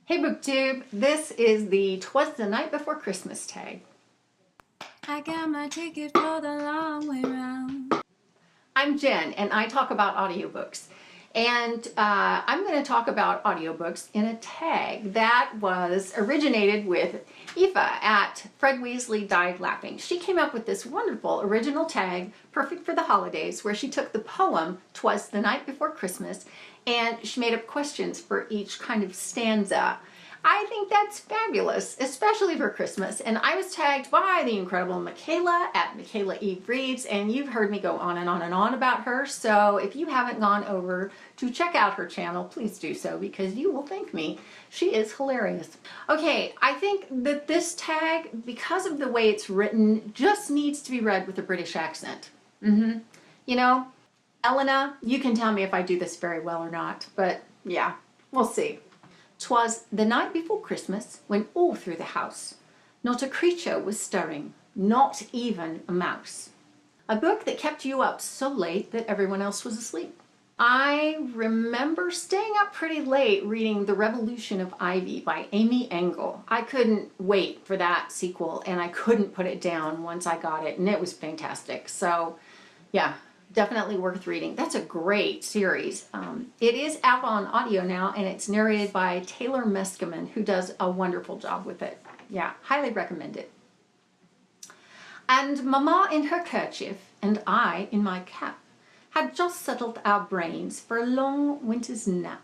Hey BookTube, this is the Twas the Night Before Christmas tag. I got my ticket for the long way round. I'm Jen and I talk about audiobooks. And I'm going to talk about audiobooks in a tag that was originated with Aoife at Fred Weasley Died Laughing. She came up with this wonderful original tag, perfect for the holidays, where she took the poem Twas the Night Before Christmas and she made up questions for each kind of stanza. I think that's fabulous, especially for Christmas. And I was tagged by the incredible Michaela at Michaela Eve Reads, and you've heard me go on and on and on about her. So if you haven't gone over to check out her channel, please do so because you will thank me. She is hilarious. Okay, I think that this tag, because of the way it's written, just needs to be read with a British accent. You know, Elena, you can tell me if I do this very well or not, but yeah, we'll see. 'Twas the night before Christmas, when all through the house not a creature was stirring, not even a mouse. A book that kept you up so late that everyone else was asleep. I remember staying up pretty late reading The Revolution of Ivy by Amy Engel. I couldn't wait for that sequel and I couldn't put it down once I got it, and it was fantastic. So yeah, definitely worth reading. That's a great series. It is out on audio now, and it's narrated by Taylor Meskimen, who does a wonderful job with it. Yeah, highly recommend it. And Mama in her kerchief and I in my cap had just settled our brains for a long winter's nap.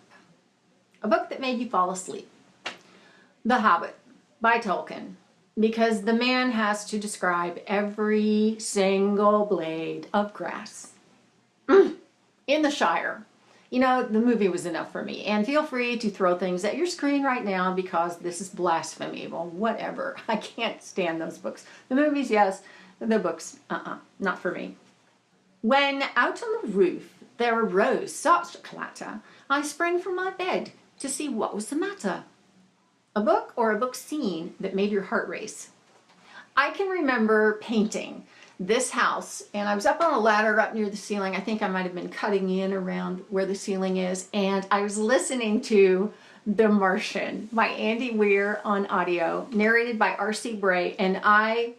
A book that made you fall asleep. The Hobbit by Tolkien, because the man has to describe every single blade of grass in the Shire. You know, the movie was enough for me. And feel free to throw things at your screen right now because this is blasphemy. Well, whatever. I can't stand those books. The movies, yes. The books, not for me. When out on the roof there arose such a clatter, I sprang from my bed to see what was the matter. A book or a book scene that made your heart race. I can remember painting this house, and I was up on a ladder up near the ceiling. I think I might have been cutting in around where the ceiling is, and I was listening to The Martian by Andy Weir on audio, narrated by R.C. Bray, and I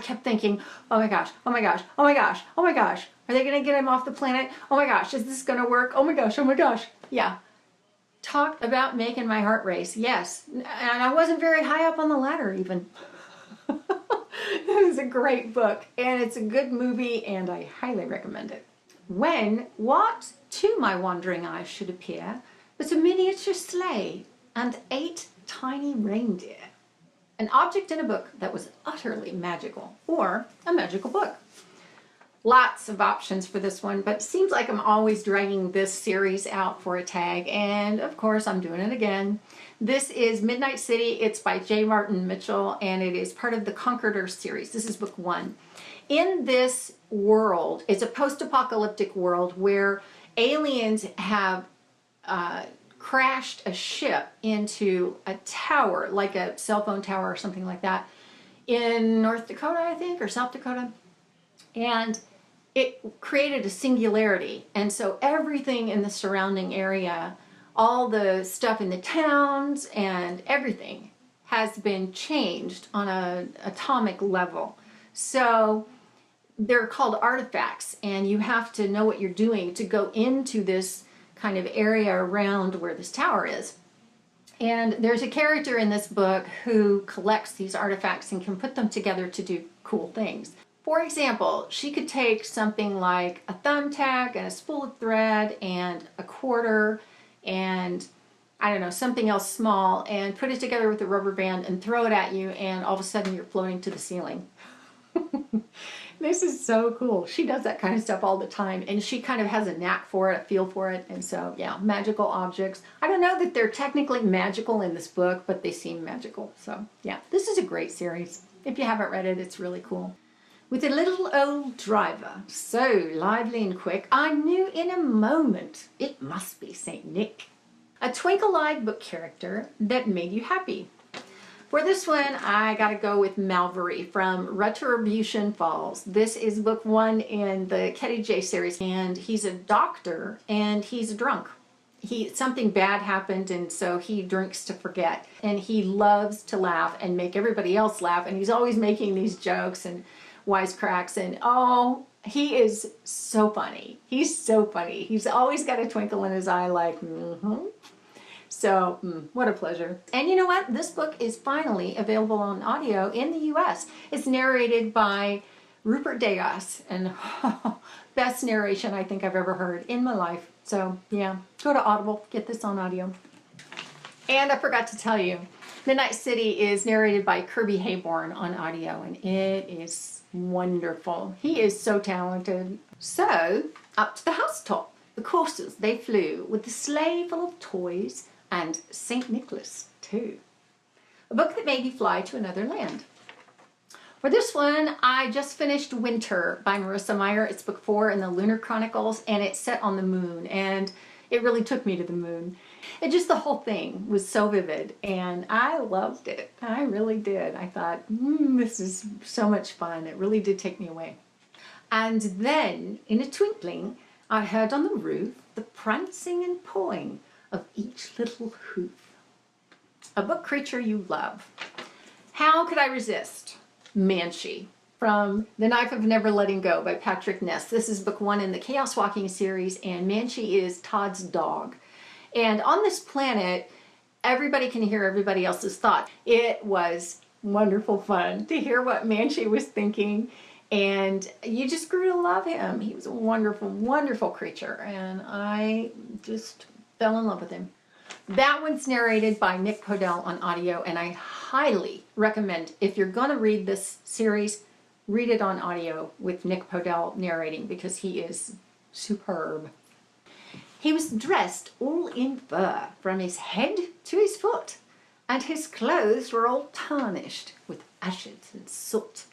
kept thinking, oh my gosh, oh my gosh, oh my gosh, oh my gosh, are they gonna get him off the planet? Oh my gosh, is this gonna work? Oh my gosh, oh my gosh. Yeah, talk about making my heart race. Yes, and I wasn't very high up on the ladder even. It is a great book, and it's a good movie, and I highly recommend it. When what to my wandering eyes should appear but a miniature sleigh and 8 tiny reindeer. An object in a book that was utterly magical, or a magical book. Lots of options for this one, but it seems like I'm always dragging this series out for a tag, and of course I'm doing it again. This is Midnight City. It's by J. Martin Mitchell, and it is part of the Conqueror series. This is book 1. In this world, it's a post-apocalyptic world where aliens have crashed a ship into a tower, like a cell phone tower or something like that, in North Dakota, I think, or South Dakota. And it created a singularity. And so everything in the surrounding area, all the stuff in the towns and everything has been changed on an atomic level. So they're called artifacts, and you have to know what you're doing to go into this kind of area around where this tower is. And there's a character in this book who collects these artifacts and can put them together to do cool things. For example, she could take something like a thumbtack and a spool of thread and a quarter and, I don't know, something else small, and put it together with a rubber band and throw it at you, and all of a sudden you're floating to the ceiling. This is so cool. She does that kind of stuff all the time, and she kind of has a knack for it, a feel for it, and so yeah, magical objects. I don't know that they're technically magical in this book, but they seem magical. So yeah, this is a great series. If you haven't read it, it's really cool. With a little old driver, so lively and quick, I knew in a moment it must be St. Nick. A twinkle-eyed book character that made you happy. For this one, I gotta go with Malvery from Retribution Falls. This is book 1 in the Ketty J series, and he's a doctor and he's a drunk. something bad happened, and so he drinks to forget. And he loves to laugh and make everybody else laugh, and he's always making these jokes and wisecracks, and oh, he is so funny. He's so funny. He's always got a twinkle in his eye like, So, what a pleasure. And you know what? This book is finally available on audio in the US. It's narrated by Rupert Degas, and best narration I think I've ever heard in my life. So, yeah, go to Audible, get this on audio. And I forgot to tell you, Midnight City is narrated by Kirby Hayborn on audio, and it is wonderful. He is so talented. So, up to the housetop. The coursers, they flew with the sleigh full of toys and St. Nicholas, too. A book that made you fly to another land. For this one, I just finished Winter by Marissa Meyer. It's book 4 in the Lunar Chronicles, and it's set on the moon, and it really took me to the moon. And just the whole thing was so vivid, and I loved it. I really did. I thought, this is so much fun. It really did take me away. And then, in a twinkling, I heard on the roof the prancing and pawing of each little hoof. A book creature you love. How could I resist? Manche, from The Knife of Never Letting Go by Patrick Ness. This is book 1 in the Chaos Walking series, and Manche is Todd's dog. And on this planet, everybody can hear everybody else's thoughts. It was wonderful fun to hear what Manche was thinking, and you just grew to love him. He was a wonderful, wonderful creature, and I just fell in love with him. That one's narrated by Nick Podell on audio, and I highly recommend, if you're going to read this series, read it on audio with Nick Podell narrating, because he is superb. He was dressed all in fur from his head to his foot, and his clothes were all tarnished with ashes and soot.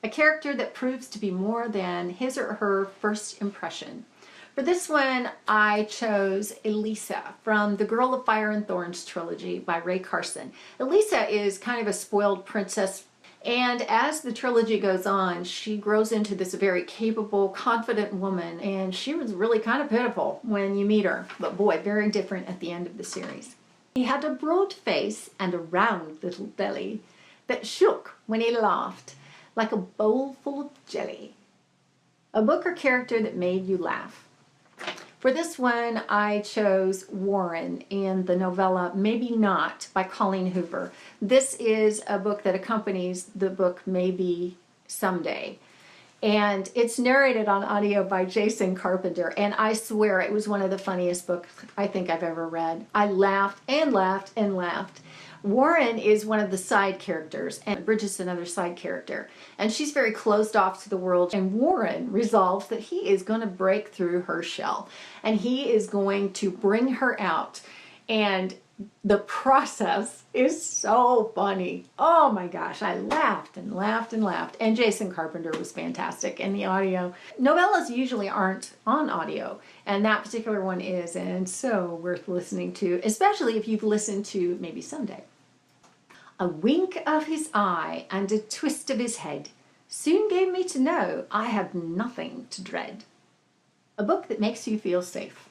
A character that proves to be more than his or her first impression. For this one, I chose ELISA from the Girl of Fire and Thorns trilogy by Ray Carson. ELISA is kind of a spoiled princess, and as the trilogy goes on, she grows into this very capable, confident woman, and she was really kind of pitiful when you meet her, but boy, very different at the end of the series. He had a broad face and a round little belly that shook when he laughed, like a bowl full of jelly. A book or character that made you laugh. For this one, I chose Warren in the novella Maybe Not by Colleen Hoover. This is a book that accompanies the book Maybe Someday. And it's narrated on audio by Jason Carpenter, and I swear it was one of the funniest books I think I've ever read. I laughed and laughed and laughed. Warren is one of the side characters, and Bridget's another side character. And she's very closed off to the world, and Warren resolves that he is going to break through her shell, and he is going to bring her out. And the process is so funny. Oh my gosh, I laughed and laughed and laughed. And Jason Carpenter was fantastic in the audio. Novellas usually aren't on audio, and that particular one is, and so worth listening to, especially if you've listened to Maybe Someday. A wink of his eye and a twist of his head soon gave me to know I had nothing to dread. A book that makes you feel safe.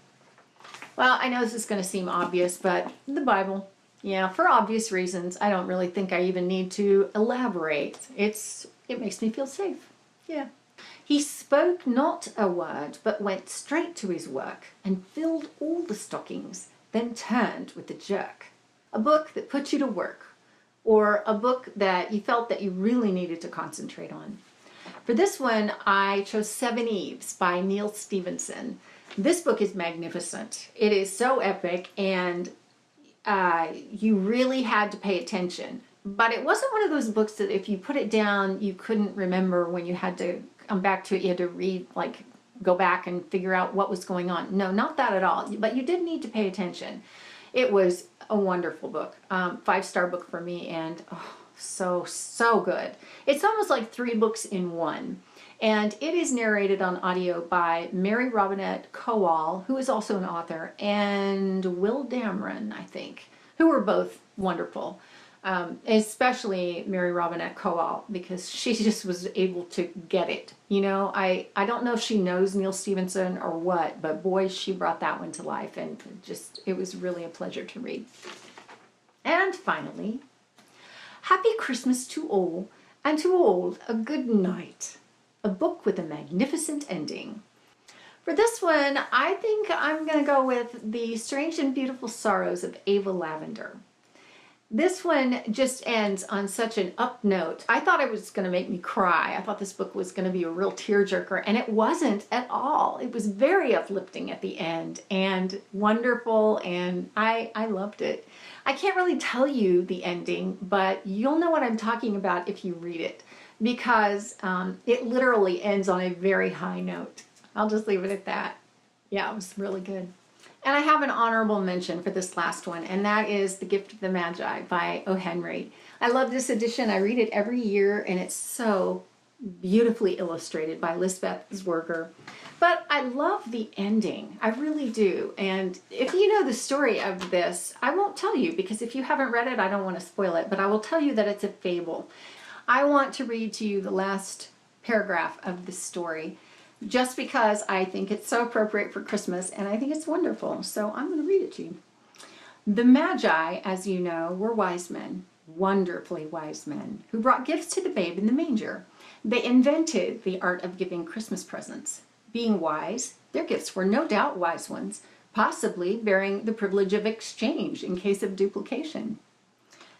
Well, I know this is going to seem obvious, but the Bible, yeah, for obvious reasons, I don't really think I even need to elaborate. It makes me feel safe. Yeah. He spoke not a word, but went straight to his work and filled all the stockings, then turned with a jerk. A book that put you to work, or a book that you felt that you really needed to concentrate on. For this one, I chose Seveneves by Neal Stephenson. This book is magnificent. It is so epic, and you really had to pay attention. But it wasn't one of those books that if you put it down, you couldn't remember when you had to come back to it. You had to read, like, go back and figure out what was going on. No, not that at all. But you did need to pay attention. It was a wonderful book. 5-star book for me, and oh, so good. It's almost like 3 books in one. And it is narrated on audio by Mary Robinette Kowal, who is also an author, and Will Dameron, I think, who were both wonderful. Especially Mary Robinette Kowal, because she just was able to get it. You know, I don't know if she knows Neal Stephenson or what, but boy, she brought that one to life, and it was really a pleasure to read. And finally, Happy Christmas to all, and to all a good night. A book with a magnificent ending. For this one, I think I'm going to go with The Strange and Beautiful Sorrows of Ava Lavender. This one just ends on such an up note. I thought it was going to make me cry. I thought this book was going to be a real tearjerker, and it wasn't at all. It was very uplifting at the end and wonderful, and I loved it. I can't really tell you the ending, but you'll know what I'm talking about if you read it, because it literally ends on a very high note. I'll just leave it at that. Yeah, it was really good. And I have an honorable mention for this last one, and that is The Gift of the Magi by O. Henry. I love this edition. I read it every year, and it's so beautifully illustrated by Lisbeth Zwerger. But I love the ending. I really do. And if you know the story of this, I won't tell you, because if you haven't read it, I don't want to spoil it, but I will tell you that it's a fable. I want to read to you the last paragraph of the story, just because I think it's so appropriate for Christmas, and I think it's wonderful. So I'm going to read it to you. The Magi, as you know, were wise men, wonderfully wise men, who brought gifts to the babe in the manger. They invented the art of giving Christmas presents. Being wise, their gifts were no doubt wise ones, possibly bearing the privilege of exchange in case of duplication.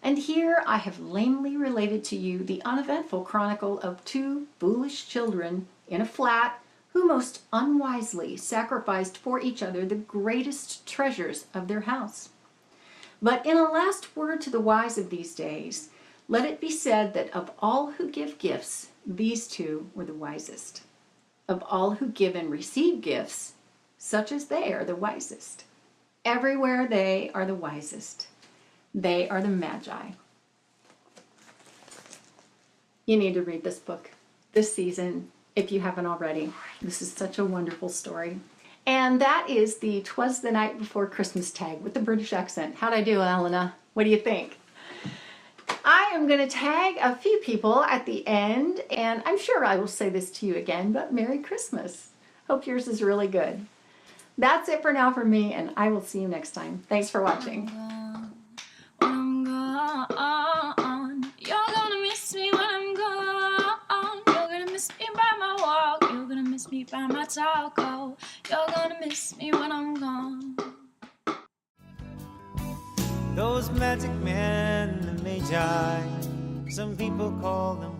And here I have lamely related to you the uneventful chronicle of two foolish children in a flat who most unwisely sacrificed for each other the greatest treasures of their house. But in a last word to the wise of these days, let it be said that of all who give gifts, these two were the wisest. Of all who give and receive gifts, such as they are the wisest. Everywhere they are the wisest. They are the Magi. You need to read this book this season if you haven't already. This is such a wonderful story. And that is the 'Twas the Night Before Christmas tag with the British accent. How'd I do, Elena? What do you think? I am going to tag a few people at the end, and I'm sure I will say this to you again, but Merry Christmas. Hope yours is really good. That's it for now for me, and I will see you next time. Thanks for watching. I'm gone. You're gonna miss me when I'm gone. You're gonna miss me by my walk. You're gonna miss me by my taco. You're gonna miss me when I'm gone. Those magic men, the Magi, some people call them